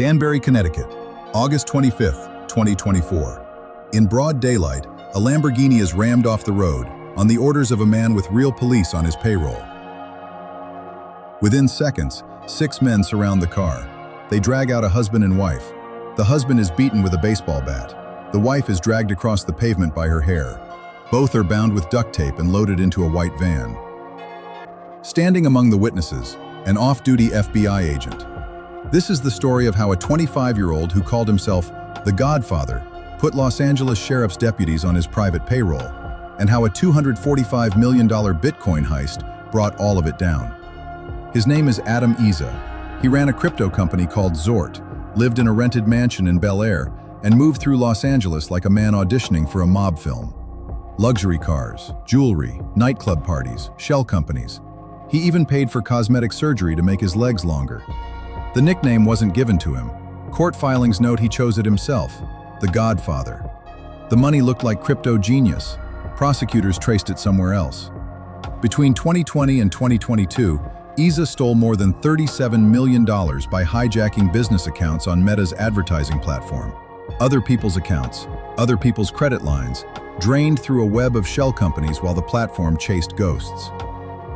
Danbury, Connecticut, August 25, 2024. In broad daylight, a Lamborghini is rammed off the road on the orders of a man with real police on his payroll. Within seconds, 6 men surround the car. They drag out a husband and wife. The husband is beaten with a baseball bat. The wife is dragged across the pavement by her hair. Both are bound with duct tape and loaded into a white van. Standing among the witnesses, an off-duty FBI agent. This is the story of how a 25-year-old who called himself the Godfather put Los Angeles Sheriff's deputies on his private payroll, and how a $245 million Bitcoin heist brought all of it down. His name is Adam Iza. He ran a crypto company called Zort, lived in a rented mansion in Bel Air, and moved through Los Angeles like a man auditioning for a mob film. Luxury cars, jewelry, nightclub parties, shell companies. He even paid for cosmetic surgery to make his legs longer. The nickname wasn't given to him. Court filings note he chose it himself, the Godfather. The money looked like crypto genius. Prosecutors traced it somewhere else. Between 2020 and 2022, Iza stole more than $37 million by hijacking business accounts on Meta's advertising platform. Other people's accounts, other people's credit lines, drained through a web of shell companies while the platform chased ghosts.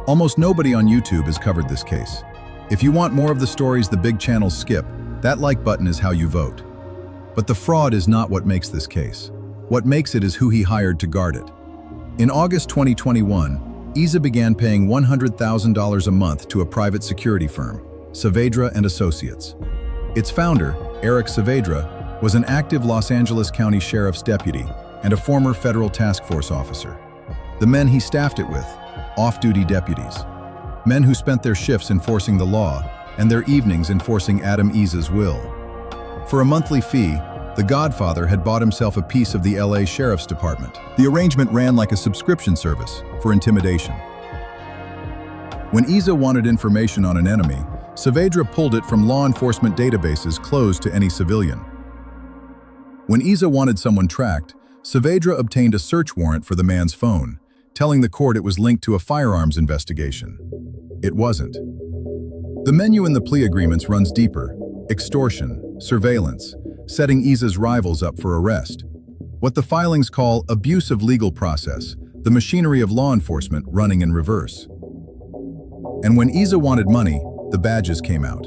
Almost nobody on YouTube has covered this case. If you want more of the stories the big channels skip, that like button is how you vote. But the fraud is not what makes this case. What makes it is who he hired to guard it. In August 2021, Iza began paying $100,000 a month to a private security firm, Saavedra & Associates. Its founder, Eric Saavedra, was an active Los Angeles County Sheriff's deputy and a former federal task force officer. The men he staffed it with, off-duty deputies. Men who spent their shifts enforcing the law and their evenings enforcing Adam Iza's will. For a monthly fee, the Godfather had bought himself a piece of the LA Sheriff's Department. The arrangement ran like a subscription service for intimidation. When Iza wanted information on an enemy, Saavedra pulled it from law enforcement databases closed to any civilian. When Iza wanted someone tracked, Saavedra obtained a search warrant for the man's phone, telling the court it was linked to a firearms investigation. It wasn't. The menu in the plea agreements runs deeper: extortion, surveillance, setting Iza's rivals up for arrest. What the filings call abuse of legal process, the machinery of law enforcement running in reverse. And when Iza wanted money, the badges came out.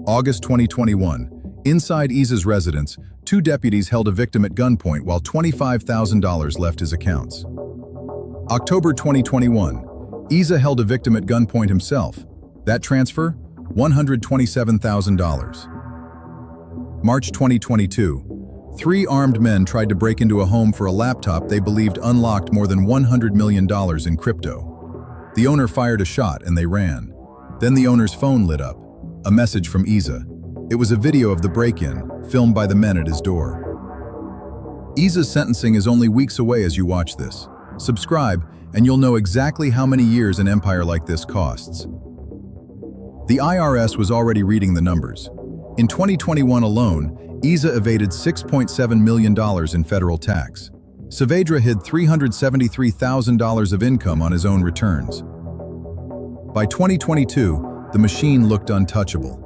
August 2021, inside Iza's residence, 2 deputies held a victim at gunpoint while $25,000 left his accounts. October 2021, Iza held a victim at gunpoint himself. That transfer? $127,000. March 2022, 3 armed men tried to break into a home for a laptop they believed unlocked more than $100 million in crypto. The owner fired a shot and they ran. Then the owner's phone lit up. A message from Iza. It was a video of the break-in, filmed by the men at his door. Iza's sentencing is only weeks away as you watch this. Subscribe, and you'll know exactly how many years an empire like this costs. The IRS was already reading the numbers. In 2021 alone, Iza evaded $6.7 million in federal tax. Saavedra hid $373,000 of income on his own returns. By 2022, the machine looked untouchable.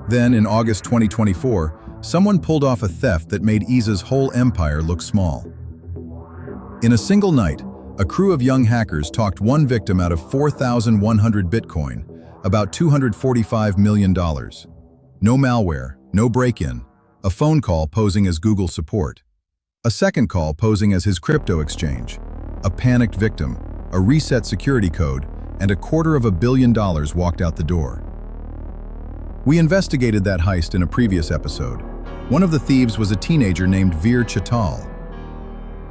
Then, in August 2024, someone pulled off a theft that made Iza's whole empire look small. In a single night, a crew of young hackers talked one victim out of 4,100 Bitcoin, about $245 million. No malware, no break-in, a phone call posing as Google support. A second call posing as his crypto exchange. A panicked victim, a reset security code, and $250 million walked out the door. We investigated that heist in a previous episode. One of the thieves was a teenager named Veer Chittal.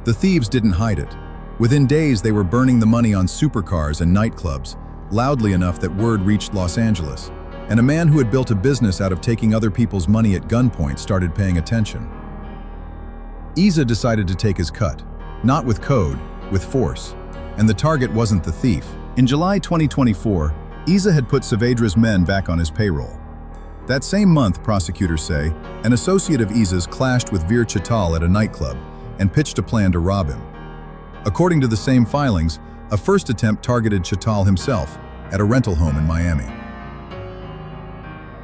The thieves didn't hide it. Within days, they were burning the money on supercars and nightclubs, loudly enough that word reached Los Angeles, and a man who had built a business out of taking other people's money at gunpoint started paying attention. Iza decided to take his cut, not with code, with force, and the target wasn't the thief. In July 2024, Iza had put Saavedra's men back on his payroll. That same month, prosecutors say, an associate of Iza's clashed with Veer Chittal at a nightclub and pitched a plan to rob him. According to the same filings, a first attempt targeted Chittal himself at a rental home in Miami.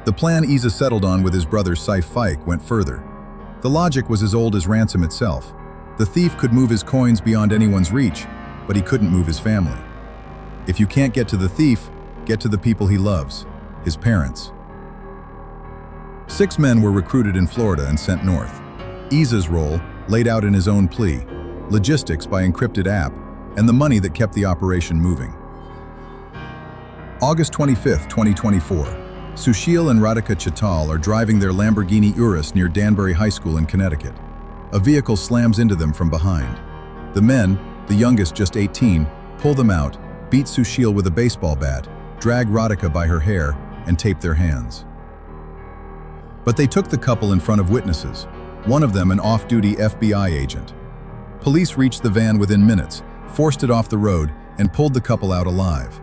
The plan Isa settled on with his brother Cybercrime went further. The logic was as old as ransom itself. The thief could move his coins beyond anyone's reach, but he couldn't move his family. If you can't get to the thief, get to the people he loves, his parents. 6 men were recruited in Florida and sent north. Isa's role, laid out in his own plea, logistics by encrypted app, and the money that kept the operation moving. August 25, 2024. Sushil and Radhika Chital are driving their Lamborghini Urus near Danbury High School in Connecticut. A vehicle slams into them from behind. The men, the youngest just 18, pull them out, beat Sushil with a baseball bat, drag Radhika by her hair, and tape their hands. But they took the couple in front of witnesses, one of them an off-duty FBI agent. Police reached the van within minutes, forced it off the road, and pulled the couple out alive.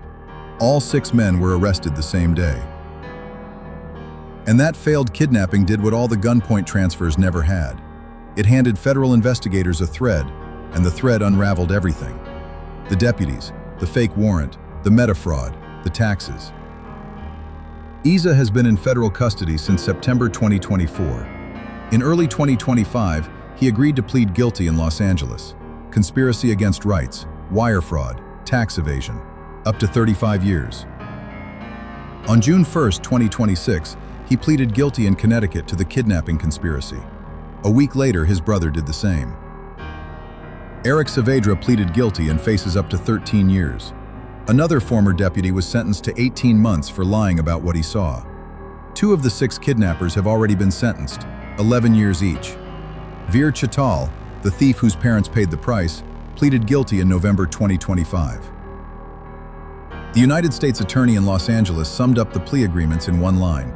All 6 men were arrested the same day. And that failed kidnapping did what all the gunpoint transfers never had. It handed federal investigators a thread, and the thread unraveled everything. The deputies, the fake warrant, the meta fraud, the taxes. Isa has been in federal custody since September 2024. In early 2025, he agreed to plead guilty in Los Angeles. Conspiracy against rights, wire fraud, tax evasion, up to 35 years. On June 1, 2026, he pleaded guilty in Connecticut to the kidnapping conspiracy. A week later, his brother did the same. Eric Saavedra pleaded guilty and faces up to 13 years. Another former deputy was sentenced to 18 months for lying about what he saw. 2 of the 6 kidnappers have already been sentenced, 11 years each. Veer Chital, the thief whose parents paid the price, pleaded guilty in November 2025. The United States Attorney in Los Angeles summed up the plea agreements in one line: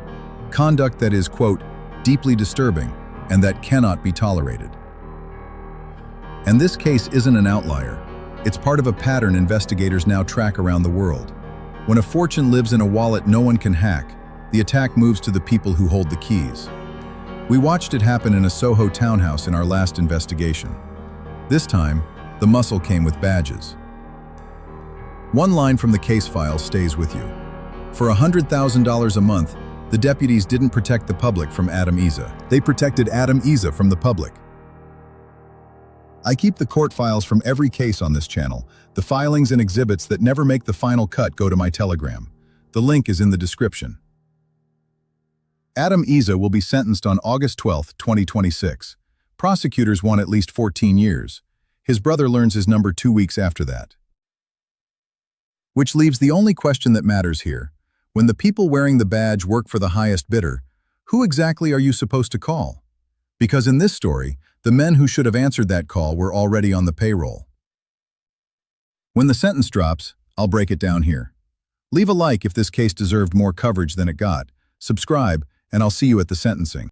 conduct that is, quote, deeply disturbing and that cannot be tolerated. And this case isn't an outlier. It's part of a pattern investigators now track around the world. When a fortune lives in a wallet no one can hack, the attack moves to the people who hold the keys. We watched it happen in a Soho townhouse in our last investigation. This time, the muscle came with badges. One line from the case file stays with you. For $100,000 a month, the deputies didn't protect the public from Adam Isa. They protected Adam Isa from the public. I keep the court files from every case on this channel. The filings and exhibits that never make the final cut go to my Telegram. The link is in the description. Adam Isa will be sentenced on August 12, 2026. Prosecutors want at least 14 years. His brother learns his number 2 weeks after that. Which leaves the only question that matters here. When the people wearing the badge work for the highest bidder, who exactly are you supposed to call? Because in this story, the men who should have answered that call were already on the payroll. When the sentence drops, I'll break it down here. Leave a like if this case deserved more coverage than it got. Subscribe, and I'll see you at the sentencing.